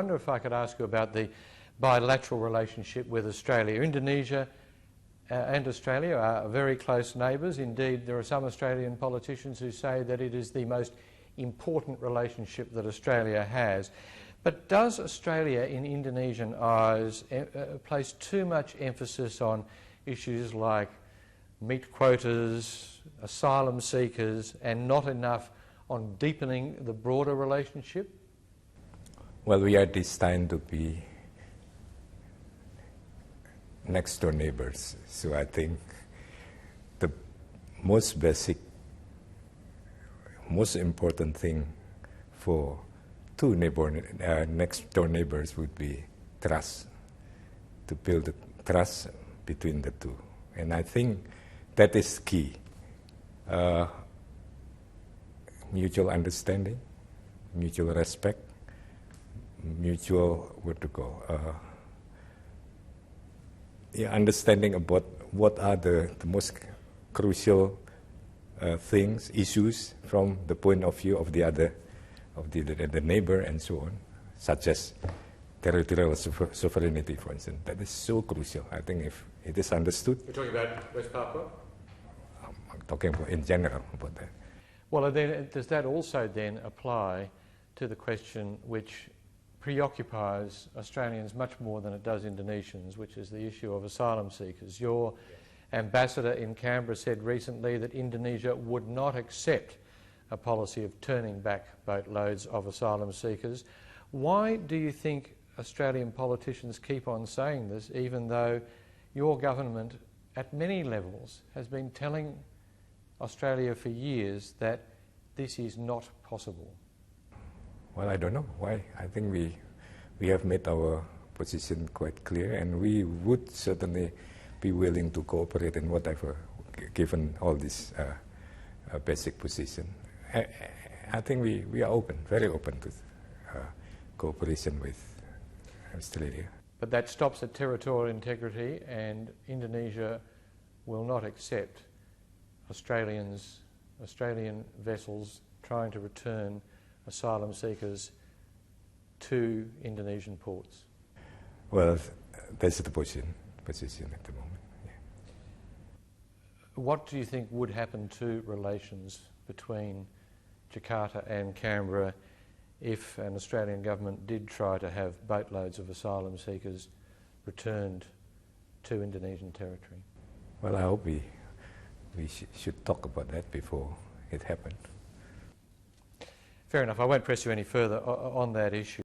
I wonder if I could ask you about the bilateral relationship with Australia. Indonesia and Australia are very close neighbours. Indeed, there are some Australian politicians who say that it is the most important relationship that Australia has. But does Australia, in Indonesian eyes, place too much emphasis on issues like meat quotas, asylum seekers, and not enough on deepening the broader relationship? Well, we are destined to be next door neighbors, so I think the most basic, most important thing for two next door neighbors would be trust, to build the trust between the two. And I think that is key. Mutual understanding, mutual respect, mutual, understanding about what are the most crucial things, issues from the point of view of the other, of the neighbor and so on, such as territorial sovereignty, for instance. That is so crucial. I think if it is understood. You're talking about West Papua? I'm talking about in general about that. Well, then, does that also then apply to the question which preoccupies Australians much more than it does Indonesians, which is the issue of asylum seekers? Your ambassador in Canberra said recently that Indonesia would not accept a policy of turning back boatloads of asylum seekers. Why do you think Australian politicians keep on saying this, even though your government at many levels has been telling Australia for years that this is not possible? Well, I don't know why. I think we have made our position quite clear, and we would certainly be willing to cooperate in whatever, given all this basic position. I think we are open, very open to cooperation with Australia. But that stops at territorial integrity, and Indonesia will not accept Australian vessels trying to return asylum seekers to Indonesian ports. Well, that's the position at the moment. Yeah. What do you think would happen to relations between Jakarta and Canberra if an Australian government did try to have boatloads of asylum seekers returned to Indonesian territory? Well, I hope we should talk about that before it happened. Fair enough. I won't press you any further on that issue.